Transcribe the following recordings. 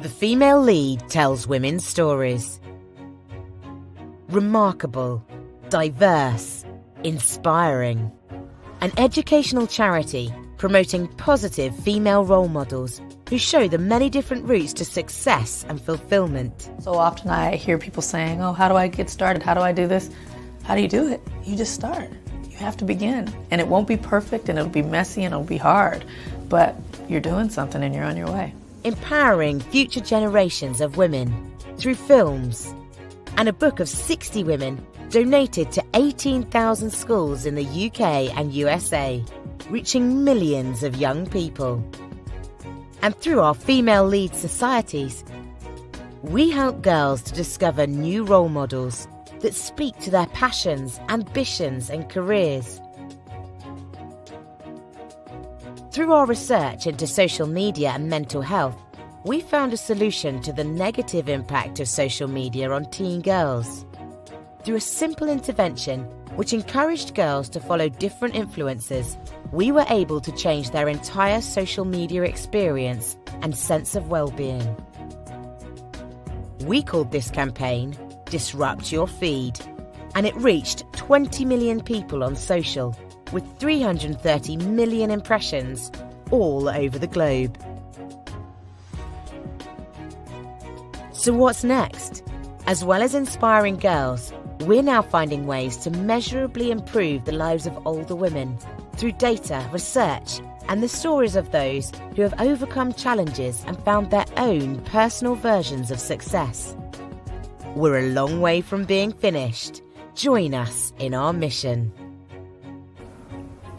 The female lead tells women's stories. Remarkable, diverse, inspiring. An educational charity promoting positive female role models who show the many different routes to success and fulfillment. So often I hear people saying, oh, how do I get started? How do I do this? How do you do it? You just start. You have to begin. And it won't be perfect and it'll be messy and it'll be hard, but you're doing something and you're on your way. Empowering future generations of women through films and a book of 60 women donated to 18,000 schools in the UK and USA, reaching millions of young people. And through our female lead societies, we help girls to discover new role models that speak to their passions, ambitions and careers. Through our research into social media and mental health, we found a solution to the negative impact of social media on teen girls. Through a simple intervention which encouraged girls to follow different influencers, we were able to change their entire social media experience and sense of well-being. We called this campaign Disrupt Your Feed, and it reached 20 million people on social, with 330 million impressions all over the globe. So what's next? As well as inspiring girls, we're now finding ways to measurably improve the lives of older women through data, research, and the stories of those who have overcome challenges and found their own personal versions of success. We're a long way from being finished. Join us in our mission.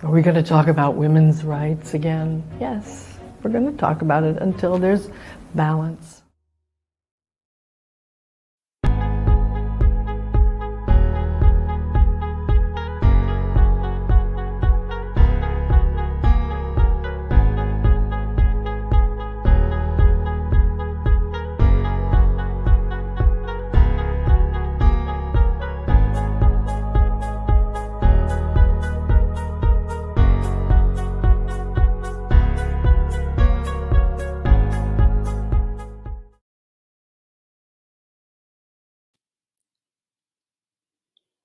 Are we going to talk about women's rights again? Yes, we're going to talk about it until there's balance.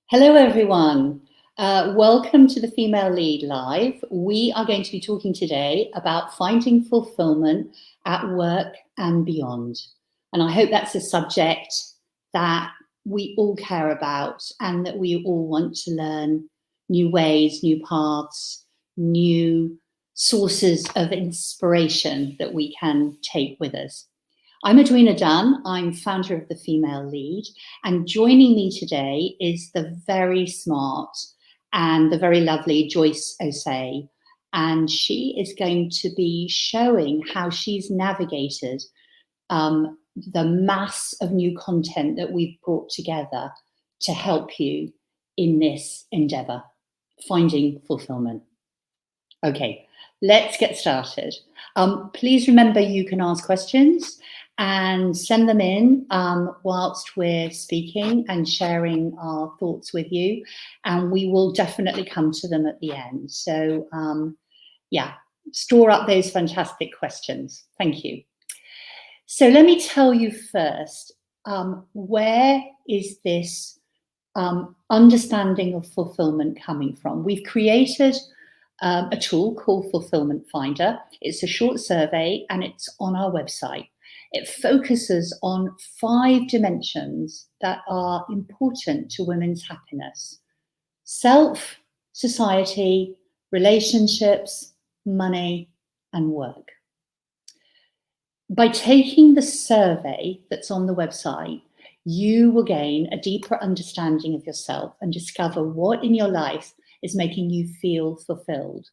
Hello, everyone. Welcome to the Female Lead Live. We are going to be talking today about finding fulfillment at work and beyond. And I hope that's a subject that we all care about and that we all want to learn new ways, new paths, new sources of inspiration that we can take with us. I'm Edwina Dunn, I'm founder of the Female Lead, and joining me today is the very smart and the very lovely Joyce O, and she is going to be showing how she's navigated the mass of new content that we've brought together to help you in this endeavour, finding fulfillment. Okay, let's get started. Please remember you can ask questions and send them in whilst we're speaking and sharing our thoughts with you, and we will definitely come to them at the end. So yeah, store up those fantastic questions. Thank you. So let me tell you first, where is this understanding of fulfillment coming from? We've created a tool called Fulfilment Finder. It's a short survey and it's on our website. It focuses on 5 dimensions that are important to women's happiness: self, society, relationships, money, and work. By taking the survey that's on the website, you will gain a deeper understanding of yourself and discover what in your life is making you feel fulfilled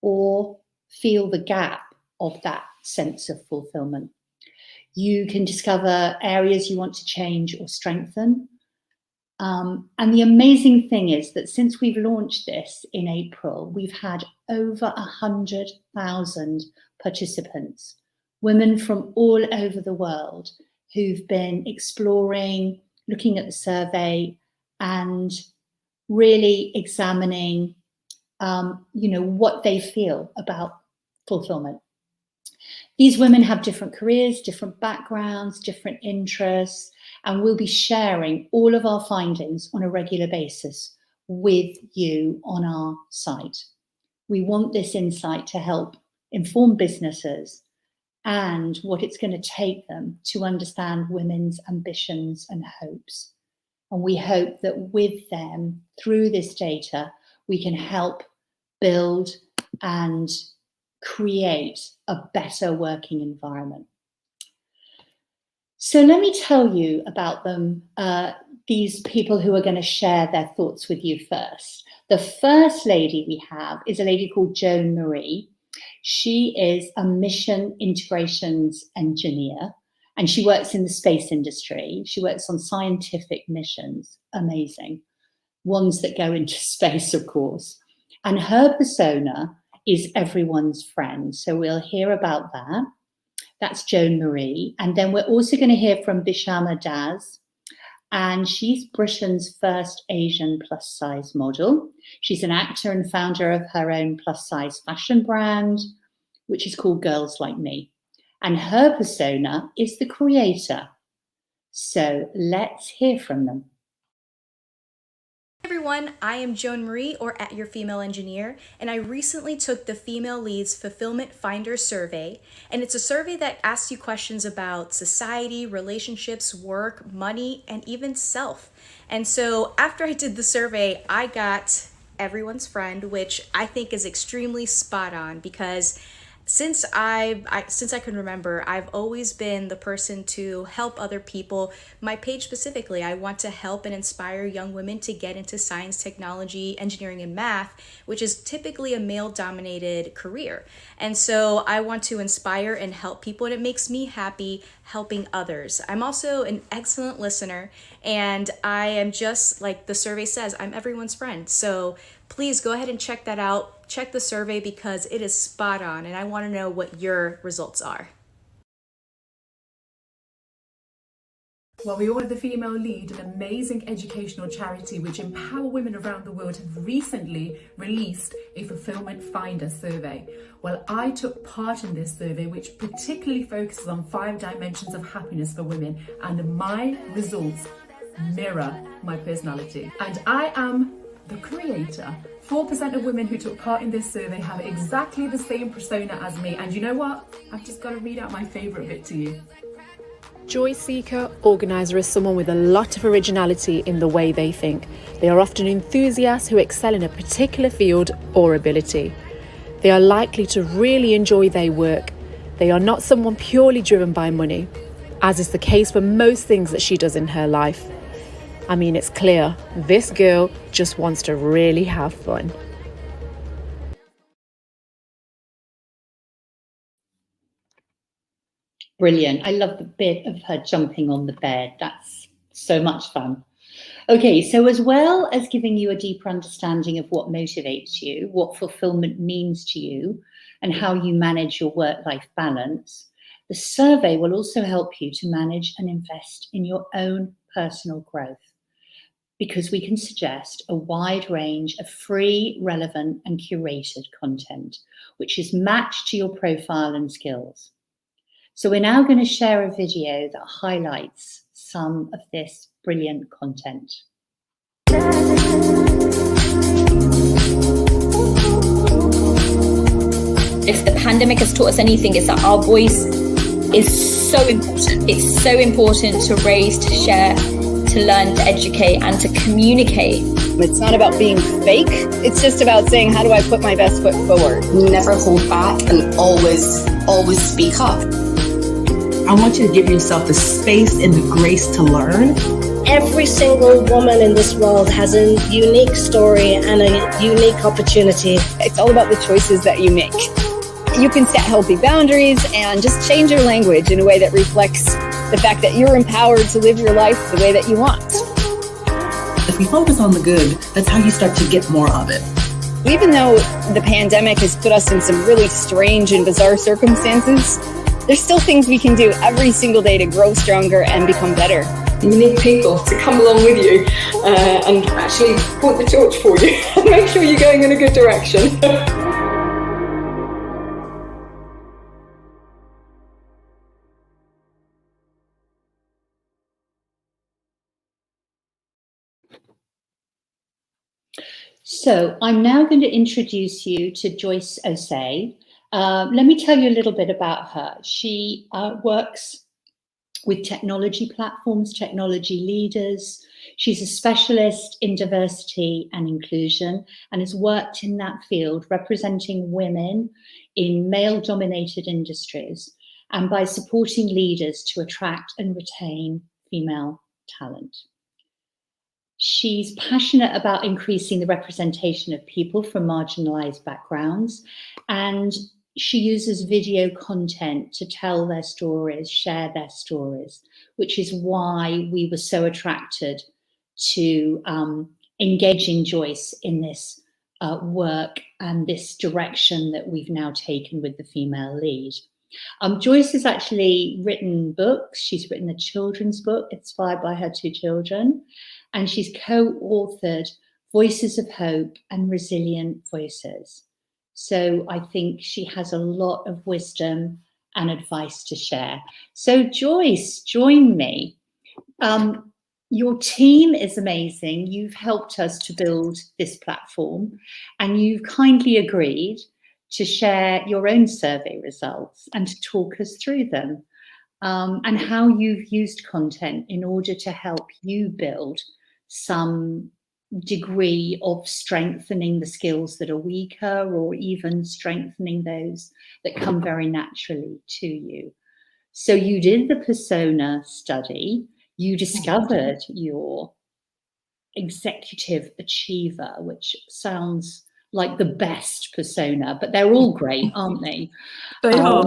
or feel the gap of that sense of fulfillment. You can discover areas you want to change or strengthen. And the amazing thing is that since we've launched this in April, we've had over 100,000 participants, women from all over the world who've been exploring, looking at the survey and really examining, what they feel about fulfillment. These women have different careers, different backgrounds, different interests, and we'll be sharing all of our findings on a regular basis with you on our site. We want this insight to help inform businesses and what it's going to take them to understand women's ambitions and hopes. And we hope that with them, through this data, we can help build and create a better working environment. So let me tell you about them, these people who are going to share their thoughts with you first. The first lady we have is a lady called Joan Marie. She is a mission integrations engineer, and she works in the space industry. She works on scientific missions, amazing, ones that go into space, of course. And her persona is everyone's friend. So we'll hear about that. That's Joan Marie. And then we're also going to hear from Bishama Daz. And she's Britain's first Asian plus size model. She's an actor and founder of her own plus size fashion brand, which is called Girls Like Me. And her persona is the creator. So let's hear from them. Hey everyone, I am Joan Marie, or at Your Female Engineer, and I recently took the Female Leads Fulfillment Finder survey, and it's a survey that asks you questions about society, relationships, work, money, and even self. And so after I did the survey, I got everyone's friend, which I think is extremely spot on, because since I can remember, I've always been the person to help other people. My page specifically, I want to help and inspire young women to get into science, technology, engineering, and math, which is typically a male-dominated career. And so I want to inspire and help people, and it makes me happy helping others. I'm also an excellent listener, and I am, just like the survey says, I'm everyone's friend. So please go ahead and check that out. Check the survey because it is spot on, and I want to know what your results are. Well, we all at The Female Lead, an amazing educational charity which empower women around the world, have recently released a Fulfilment Finder survey. Well, I took part in this survey, which particularly focuses on 5 dimensions of happiness for women, and my results mirror my personality. And I am the creator. 4% of women who took part in this survey have exactly the same persona as me. And you know what? I've just got to read out my favourite bit to you. Joy seeker, organiser is someone with a lot of originality in the way they think. They are often enthusiasts who excel in a particular field or ability. They are likely to really enjoy their work. They are not someone purely driven by money, as is the case for most things that she does in her life. I mean, it's clear, this girl just wants to really have fun. Brilliant. I love the bit of her jumping on the bed. That's so much fun. Okay, so as well as giving you a deeper understanding of what motivates you, what fulfillment means to you, and how you manage your work-life balance, the survey will also help you to manage and invest in your own personal growth, because we can suggest a wide range of free, relevant, and curated content, which is matched to your profile and skills. So we're now going to share a video that highlights some of this brilliant content. If the pandemic has taught us anything, it's that our voice is so important. It's so important to raise, to share, to learn, to educate, and to communicate. It's not about being fake. It's just about saying, how do I put my best foot forward? Never hold back and always speak up. I want you to give yourself the space and the grace to learn. Every single woman in this world has a unique story and a unique opportunity. It's all about the choices that you make. You can set healthy boundaries and just change your language in a way that reflects the fact that you're empowered to live your life the way that you want. If we focus on the good, that's how you start to get more of it. Even though the pandemic has put us in some really strange and bizarre circumstances, there's still things we can do every single day to grow stronger and become better. You need people to come along with you and actually point the torch for you and make sure you're going in a good direction. So I'm now going to introduce you to Joyce O. Let me tell you a little bit about her. She works with technology platforms, technology leaders. She's a specialist in diversity and inclusion and has worked in that field representing women in male-dominated industries and by supporting leaders to attract and retain female talent. She's passionate about increasing the representation of people from marginalized backgrounds, and she uses video content to tell their stories, share their stories, which is why we were so attracted to engaging Joyce in this work and this direction that we've now taken with the female lead. Joyce has actually written books. She's written a children's book inspired by her 2 children. And she's co-authored Voices of Hope and Resilient Voices. So I think she has a lot of wisdom and advice to share. So Joyce, join me. Your team is amazing. You've helped us to build this platform, and you've kindly agreed to share your own survey results and to talk us through them, and how you've used content in order to help you build some degree of strengthening the skills that are weaker, or even strengthening those that come very naturally to you. So you did the persona study, you discovered your executive achiever, which sounds like the best persona, but they're all great, aren't they? They are.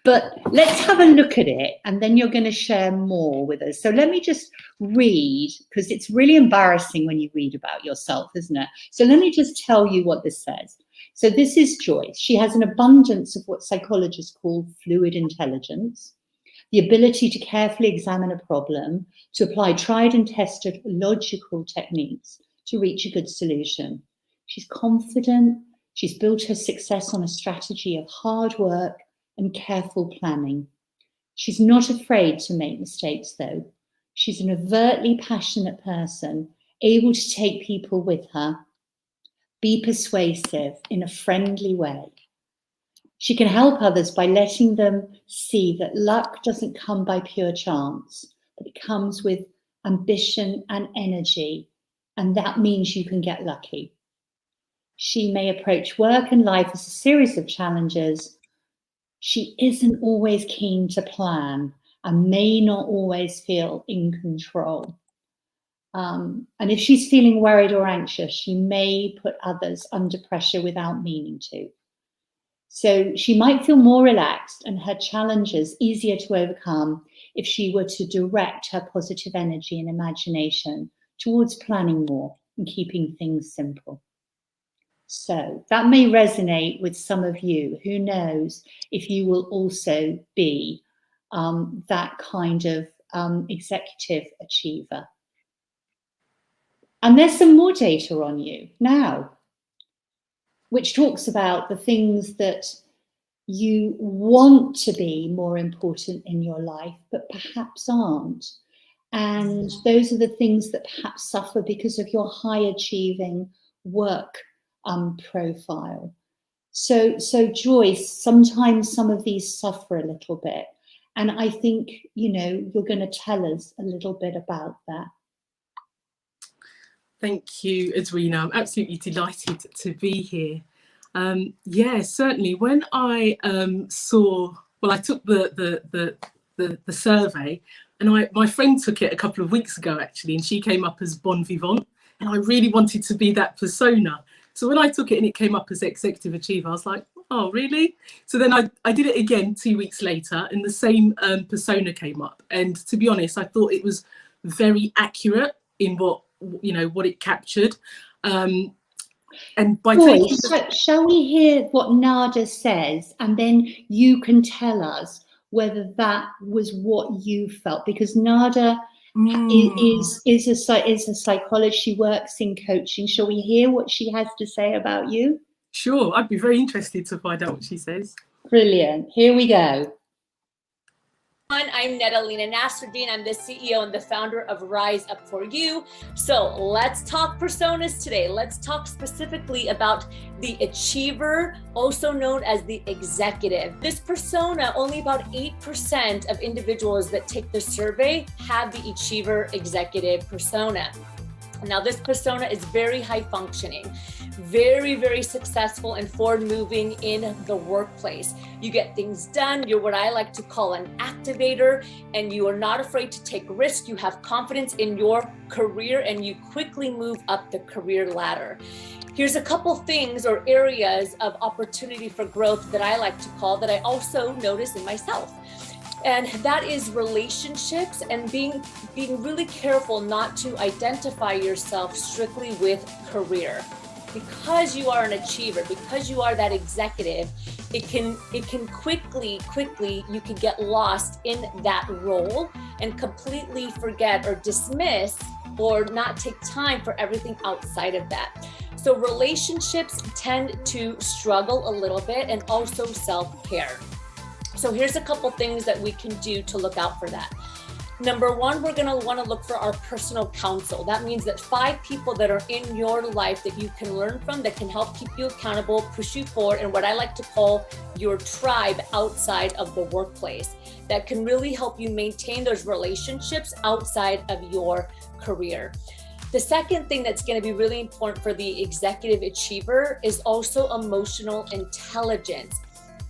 But let's have a look at it, and then you're going to share more with us. So let me just read, because it's really embarrassing when you read about yourself, isn't it? So let me just tell you what this says. So this is Joyce. She has an abundance of what psychologists call fluid intelligence, the ability to carefully examine a problem, to apply tried and tested logical techniques to reach a good solution. She's confident. She's built her success on a strategy of hard work and careful planning. She's not afraid to make mistakes, though. She's an overtly passionate person, able to take people with her, be persuasive in a friendly way. She can help others by letting them see that luck doesn't come by pure chance, but it comes with ambition and energy, and that means you can get lucky. She may approach work and life as a series of challenges. She isn't always keen to plan and may not always feel in control. And if she's feeling worried or anxious, she may put others under pressure without meaning to. So she might feel more relaxed and her challenges easier to overcome if she were to direct her positive energy and imagination towards planning more and keeping things simple. So that may resonate with some of you. Who knows if you will also be that kind of executive achiever. And there's some more data on you now, which talks about the things that you want to be more important in your life, but perhaps aren't. And those are the things that perhaps suffer because of your high achieving work profile. So Joyce, sometimes some of these suffer a little bit. And I think, you know, you're going to tell us a little bit about that. Thank you, Edwina. I'm absolutely delighted to be here. Yeah, certainly. When I I took the survey, and my friend took it a couple of weeks ago actually, and she came up as bon vivant, and I really wanted to be that persona. So when I took it and it came up as executive achiever, I was like, oh, really? So then I did it again 2 weeks later, and the same persona came up. And to be honest, I thought it was very accurate in what it captured. And by shall we hear what Nada says, and then you can tell us whether that was what you felt, because Nada is a psychologist. She works in coaching. Shall we hear what she has to say about you? Sure, I'd be very interested to find out what she says. Brilliant. Here we go. I'm Edwina. I'm the CEO and the founder of Rise Up For You. So let's talk personas today. Let's talk specifically about the achiever, also known as the executive. This persona, only about 8% of individuals that take the survey have the achiever executive persona. Now, this persona is very high functioning, very, very successful and forward moving in the workplace. You get things done. You're what I like to call an activator, and you are not afraid to take risks. You have confidence in your career, and you quickly move up the career ladder. Here's a couple things or areas of opportunity for growth that I like to call, that I also notice in myself. And that is relationships, and being really careful not to identify yourself strictly with career. Because you are an achiever, because you are that executive, it can quickly, you can get lost in that role and completely forget or dismiss or not take time for everything outside of that. So relationships tend to struggle a little bit, and also self-care. So here's a couple things that we can do to look out for that. Number one, we're going to want to look for our personal counsel. That means that 5 people that are in your life that you can learn from, that can help keep you accountable, push you forward, and what I like to call your tribe outside of the workplace, that can really help you maintain those relationships outside of your career. The second thing that's going to be really important for the executive achiever is also emotional intelligence.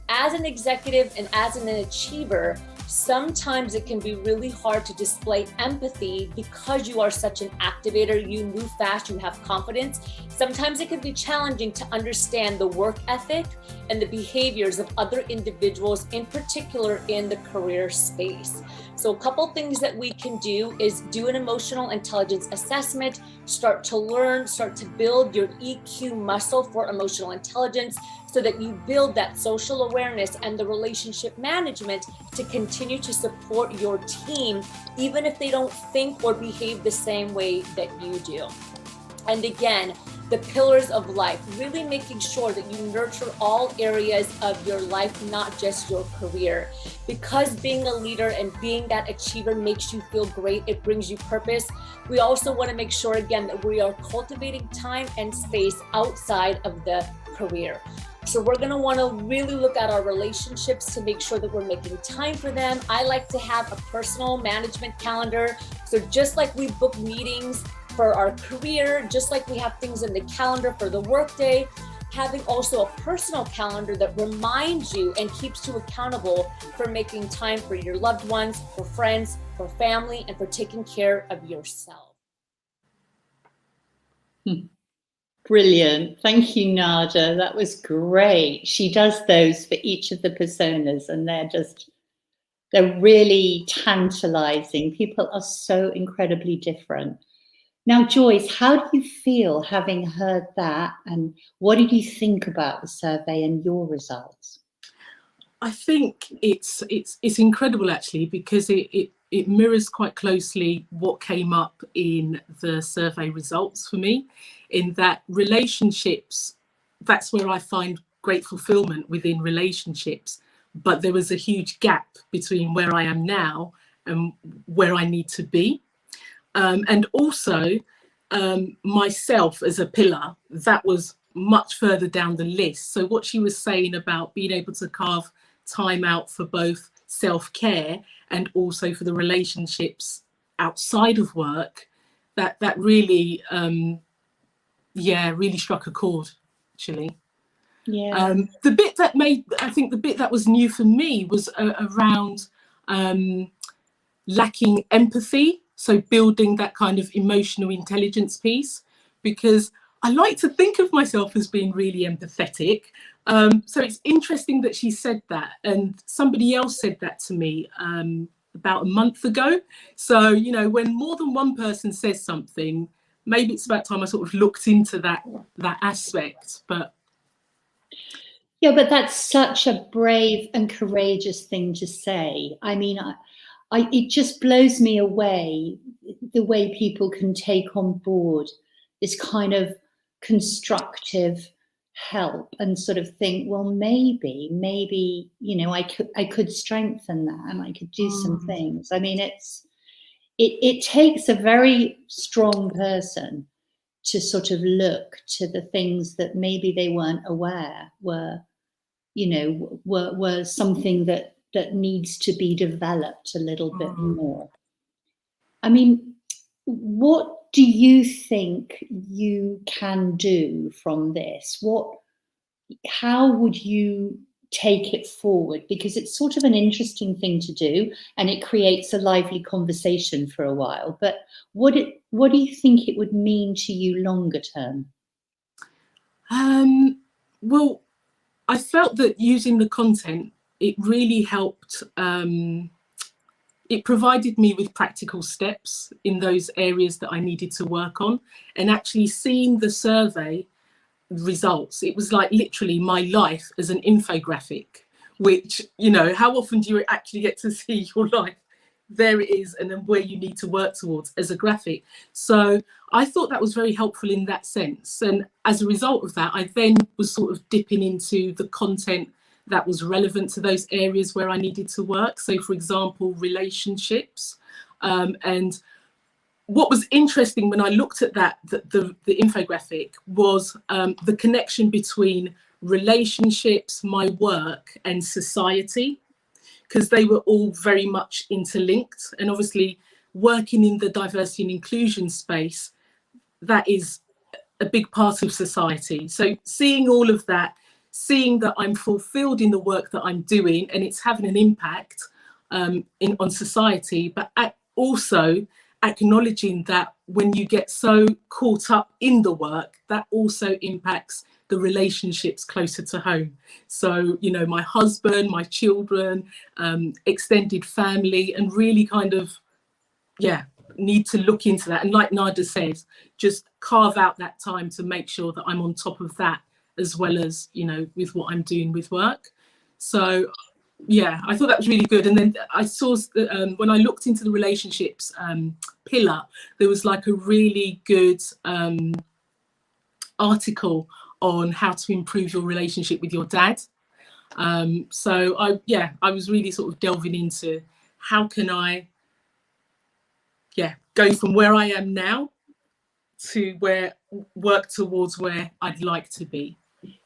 As an executive and as an achiever, sometimes it can be really hard to display empathy because you are such an activator. You move fast, you have confidence. Sometimes it can be challenging to understand the work ethic and the behaviors of other individuals, in particular in the career space. So a couple things that we can do is do an emotional intelligence assessment, start to learn, start to build your EQ muscle for emotional intelligence, so that you build that social awareness and the relationship management to continue to support your team, even if they don't think or behave the same way that you do. And again, the pillars of life, really making sure that you nurture all areas of your life, not just your career. Because being a leader and being that achiever makes you feel great, it brings you purpose. We also want to make sure, again, that we are cultivating time and space outside of the career. So we're going to want to really look at our relationships to make sure that we're making time for them. I like to have a personal management calendar. So just like we book meetings for our career, just like we have things in the calendar for the workday, having also a personal calendar that reminds you and keeps you accountable for making time for your loved ones, for friends, for family, and for taking care of yourself. Brilliant. Thank you, Nada. That was great. She does those for each of the personas, and they're really tantalizing. People are so incredibly different. Now, Joyce, how do you feel having heard that, and what did you think about the survey and your results? I think it's incredible, actually, because it mirrors quite closely what came up in the survey results for me, in that relationships, that's where I find great fulfillment within relationships. But there was a huge gap between where I am now and where I need to be. And also myself as a pillar, that was much further down the list. So what she was saying about being able to carve time out for both self-care and also for the relationships outside of work, that really really struck a chord, actually. Yeah. The bit that was new for me was around lacking empathy, so building that kind of emotional intelligence piece, because I like to think of myself as being really empathetic. So it's interesting that she said that, and somebody else said that to me about a month ago. So, you know, when more than one person says something, maybe it's about time I sort of looked into that aspect. But yeah, but that's such a brave and courageous thing to say. I mean, it just blows me away the way people can take on board this kind of constructive, help and sort of think, well, maybe, you know, I could strengthen that and I could do some things. I mean, it takes a very strong person to sort of look to the things that maybe they weren't aware were, you know, were something that needs to be developed a little bit more. I mean, what do you think you can do from this? How would you take it forward? Because it's sort of an interesting thing to do and it creates a lively conversation for a while. But what do you think it would mean to you longer term? Well, I felt that using the content, it really helped. It provided me with practical steps in those areas that I needed to work on, and actually seeing the survey results, it was like literally my life as an infographic, which, you know, how often do you actually get to see your life? There it is, and then where you need to work towards as a graphic. So I thought that was very helpful in that sense. And as a result of that, I then was sort of dipping into the content that was relevant to those areas where I needed to work. So for example, relationships. And what was interesting when I looked at that, the infographic, was the connection between relationships, my work, and society, because they were all very much interlinked. And obviously working in the diversity and inclusion space, that is a big part of society. So seeing all of that, seeing that I'm fulfilled in the work that I'm doing and it's having an impact on society, but also acknowledging that when you get so caught up in the work, that also impacts the relationships closer to home. So, you know, my husband, my children, extended family, and really kind of, need to look into that. And like Nada says, just carve out that time to make sure that I'm on top of that, as well as, you know, with what I'm doing with work. So yeah, I thought that was really good. And then I saw when I looked into the relationships pillar, there was like a really good article on how to improve your relationship with your dad. So I was really sort of delving into how can I go from where I am now to work towards where I'd like to be.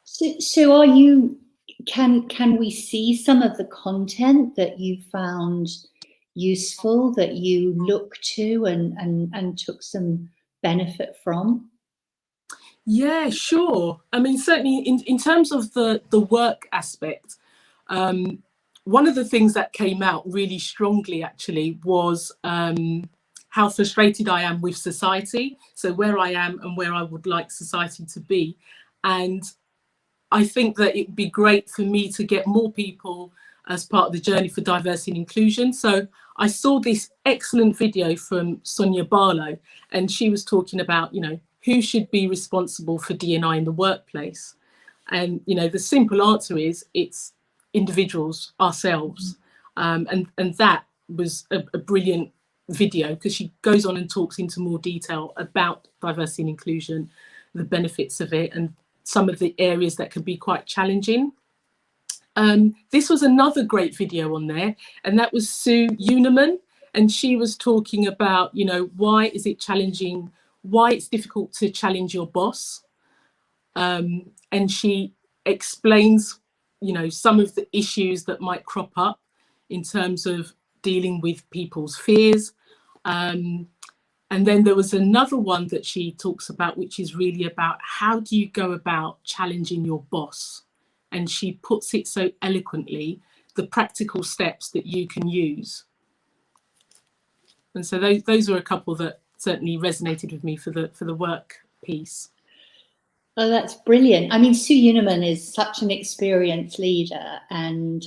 So are you, can we see some of the content that you found useful, that you looked to and took some benefit from? Yeah, sure. I mean, certainly in terms of the work aspect, one of the things that came out really strongly actually was how frustrated I am with society. So where I am and where I would like society to be. And I think that it'd be great for me to get more people as part of the journey for diversity and inclusion. So I saw this excellent video from Sonia Barlow, and she was talking about, you know, who should be responsible for D&I in the workplace. And, you know, the simple answer is it's individuals, ourselves. And that was a brilliant video, because she goes on and talks into more detail about diversity and inclusion, the benefits of it, and some of the areas that can be quite challenging. This was another great video on there, and that was Sue Uniman, and she was talking about, you know, why is it challenging, why it's difficult to challenge your boss. And she explains, you know, some of the issues that might crop up in terms of dealing with people's fears. And then there was another one that she talks about, which is really about how do you go about challenging your boss? And she puts it so eloquently, the practical steps that you can use. And so those were a couple that certainly resonated with me for the work piece. Oh, that's brilliant. I mean, Sue Uniman is such an experienced leader, and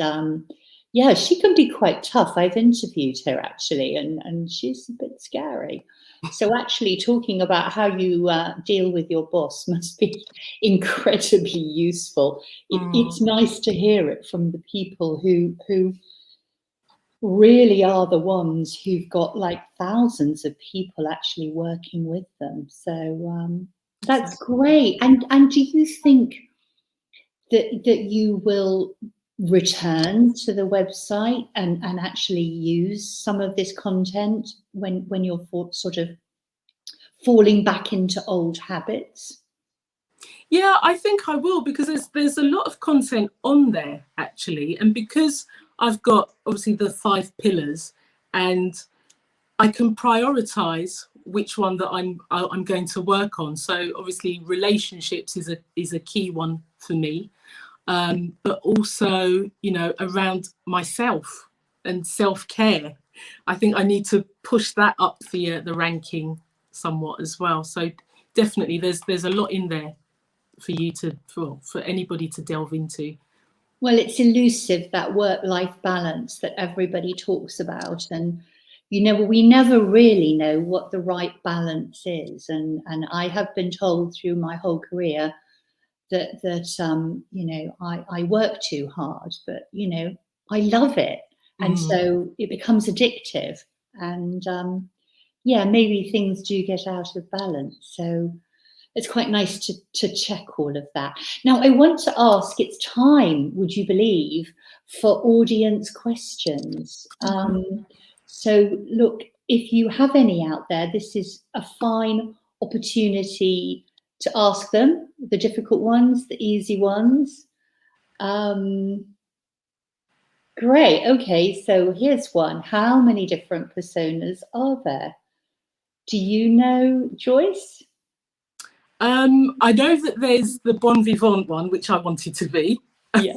she can be quite tough. I've interviewed her actually, and she's a bit scary. So actually talking about how you deal with your boss must be incredibly useful. It's nice to hear it from the people who really are the ones who've got like thousands of people actually working with them. So that's great. And do you think that you will return to the website and actually use some of this content when you're sort of falling back into old habits? Yeah, I think I will, because there's a lot of content on there actually, and because I've got obviously the 5 pillars, and I can prioritize which one that I'm going to work on. So obviously relationships is a key one for me, but also, you know, around myself and self-care. I think I need to push that up the ranking somewhat as well. So definitely there's a lot in there for you to, for anybody to delve into. Well, it's elusive, that work-life balance that everybody talks about, and you know, we never really know what the right balance is. And I have been told through my whole career that you know, I work too hard, but you know, I love it, and so it becomes addictive. And yeah, maybe things do get out of balance. So it's quite nice to check all of that. Now, I want to ask, it's time, would you believe, for audience questions. So look, if you have any out there, this is a fine opportunity to ask them, the difficult ones, the easy ones. Great, okay, so here's one. How many different personas are there? Do you know, Joyce? I know that there's the bon vivant one, which I wanted to be. Yeah.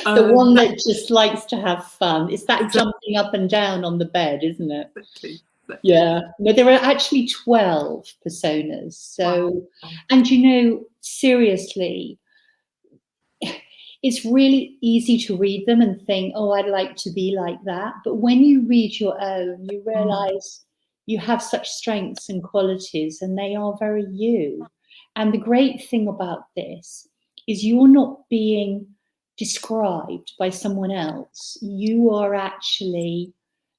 The one that just likes to have fun. It's that jumping up and down on the bed, isn't it? Exactly. Yeah. No, there are actually 12 personas. So, wow. And you know, seriously, it's really easy to read them and think, oh, I'd like to be like that. But when you read your own, you realize you have such strengths and qualities, and they are very you. And the great thing about this is you're not being described by someone else. You are actually,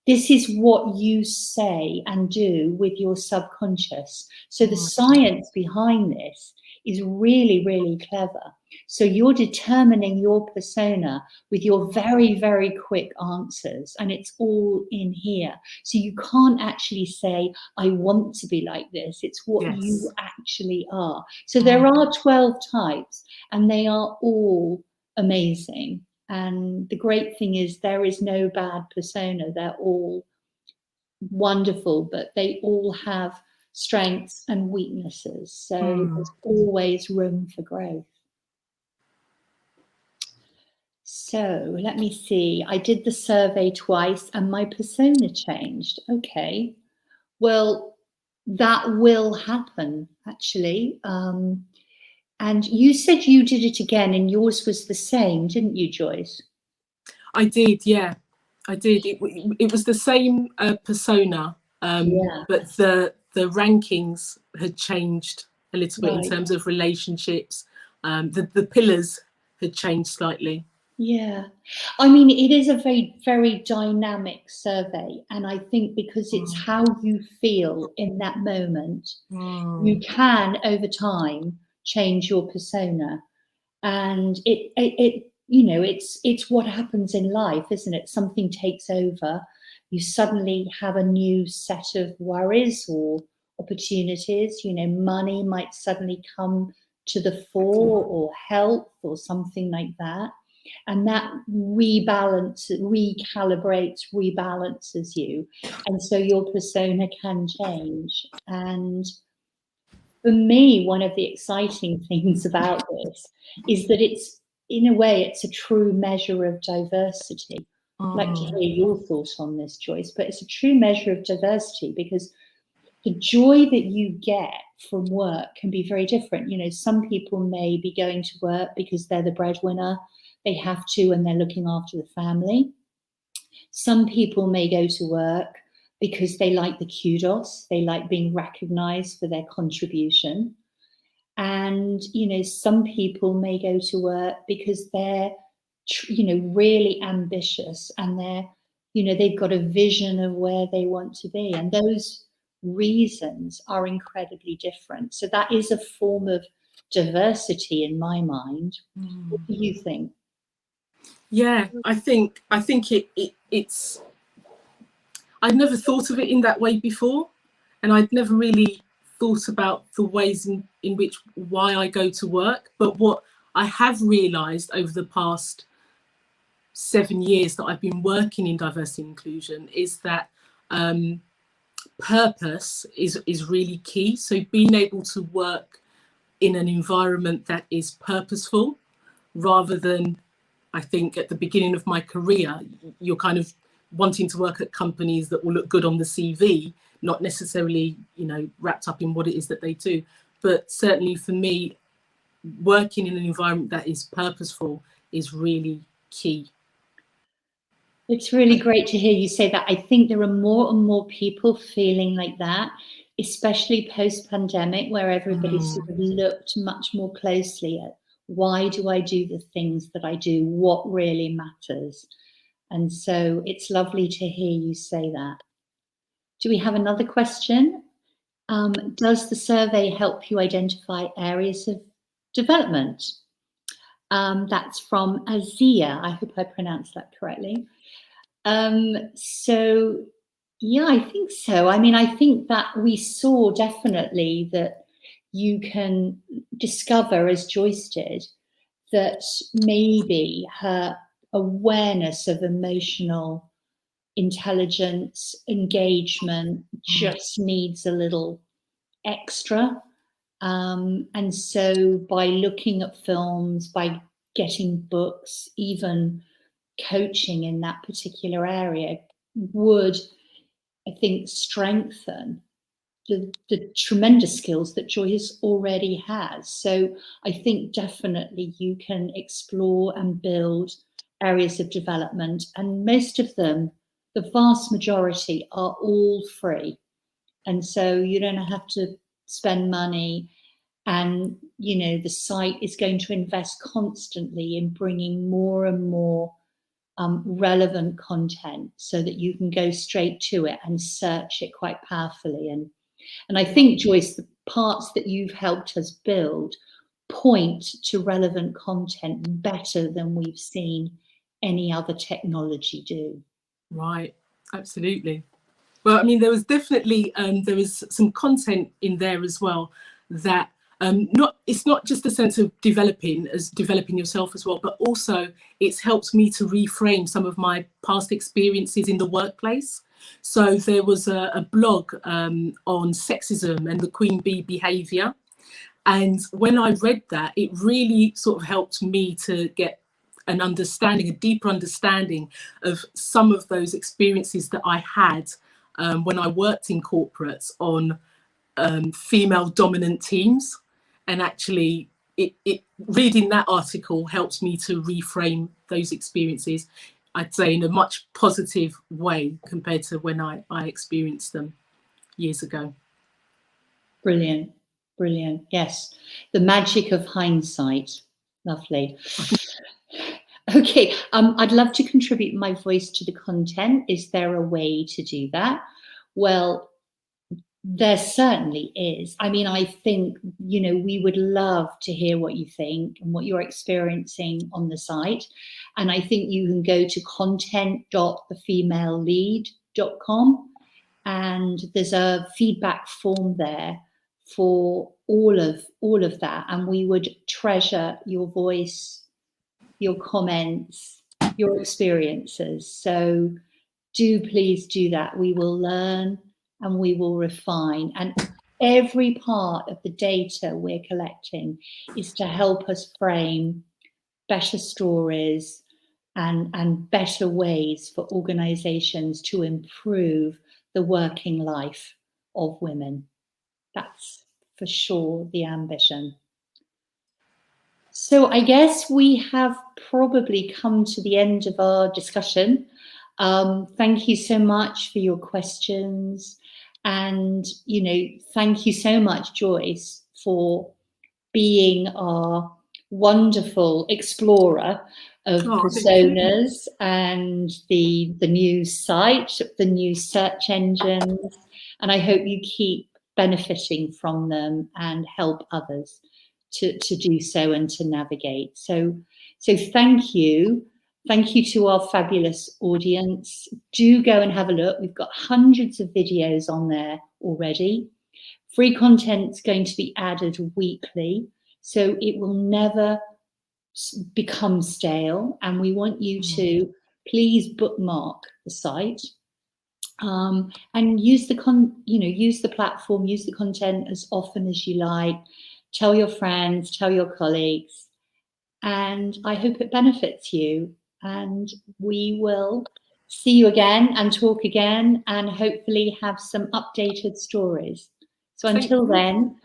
this is what you say and do with your subconscious. So the science behind this is really, really clever. So you're determining your persona with your very, very quick answers, and it's all in here. So you can't actually say, I want to be like this. It's what you actually are. So there are 12 types, and they are all amazing. And the great thing is there is no bad persona. They're all wonderful, but they all have strengths and weaknesses. So there's always room for growth. So let me see. I did the survey twice and my persona changed. Okay. Well, that will happen, actually. And you said you did it again and yours was the same, didn't you, Joyce? I did, yeah. I did. It was the same persona, but the rankings had changed a little bit in terms of relationships. The pillars had changed slightly. Yeah, I mean, it is a very, very dynamic survey. And I think because it's how you feel in that moment, you can, over time, change your persona. And it you know, it's what happens in life, isn't it? Something takes over. You suddenly have a new set of worries or opportunities. You know, money might suddenly come to the fore, or health, or something like that. And that recalibrates, rebalances you. And so your persona can change. And for me, one of the exciting things about this is that it's, in a way, it's a true measure of diversity. I'd like to hear your thoughts on this, Joyce, but it's a true measure of diversity because the joy that you get from work can be very different. You know, some people may be going to work because they're the breadwinner. They have to, and they're looking after the family. Some people may go to work because they like the kudos, they like being recognized for their contribution. And, you know, some people may go to work because they're, you know, really ambitious and they're, you know, they've got a vision of where they want to be. And those reasons are incredibly different. So that is a form of diversity in my mind. What do you think? Yeah, I think it's. I'd never thought of it in that way before, and I'd never really thought about the ways in which why I go to work. But what I have realised over the past 7 years that I've been working in diversity and inclusion is that purpose is really key. So being able to work in an environment that is purposeful, rather than, I think at the beginning of my career, you're kind of wanting to work at companies that will look good on the CV, not necessarily, you know, wrapped up in what it is that they do. But certainly for me, working in an environment that is purposeful is really key. It's really great to hear you say that. I think there are more and more people feeling like that, especially post-pandemic, where everybody sort of looked much more closely at why do I do the things that I do, what really matters. And so it's lovely to hear you say that. Do we have another question? Does the survey help you identify areas of development? That's from Azia. I hope I pronounced that correctly. So, yeah, I think so. I mean, I think that we saw definitely that you can discover, as Joyce did, that maybe her awareness of emotional intelligence, engagement just needs a little extra. And so by looking at films, by getting books, even coaching in that particular area would, I think, strengthen the tremendous skills that Joyce already has. So I think definitely you can explore and build areas of development, and most of them, the vast majority, are all free. And so you don't have to spend money. And, you know, the site is going to invest constantly in bringing more and more relevant content so that you can go straight to it and search it quite powerfully. And I think, Joyce, the parts that you've helped us build point to relevant content better than we've seen any other technology do. Right, absolutely. Well, I mean, there was definitely there was some content in there as well that it's not just a sense of developing yourself as well, but also it's helped me to reframe some of my past experiences in the workplace. So there was a blog on sexism and the queen bee behaviour. And when I read that, it really sort of helped me to get an understanding, a deeper understanding of some of those experiences that I had when I worked in corporates on female dominant teams. And actually reading that article helped me to reframe those experiences, I'd say, in a much positive way compared to when I experienced them years ago. Brilliant, brilliant. Yes, the magic of hindsight. Lovely. Okay, I'd love to contribute my voice to the content. Is there a way to do that? Well, there certainly is. I mean, I think, you know, we would love to hear what you think and what you're experiencing on the site. And I think you can go to content.thefemalelead.com, and there's a feedback form there for all of that. And we would treasure your voice, your comments, your experiences. So do please do that. We will learn and we will refine. And every part of the data we're collecting is to help us frame better stories and better ways for organizations to improve the working life of women. That's for sure the ambition. So I guess we have probably come to the end of our discussion. Thank you so much for your questions. And, you know, thank you so much, Joyce, for being our wonderful explorer of personas and the new site, the new search engines. And I hope you keep benefiting from them and help others to do so and to navigate. So thank you. Thank you to our fabulous audience. Do go and have a look. We've got hundreds of videos on there already. Free content's going to be added weekly, so it will never become stale. And we want you to please bookmark the site and use the platform, use the content as often as you like. Tell your friends, tell your colleagues, and I hope it benefits you. And we will see you again and talk again and hopefully have some updated stories. So until then,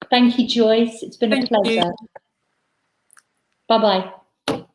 thank you, Joyce. It's been a pleasure. Bye-bye. Bye.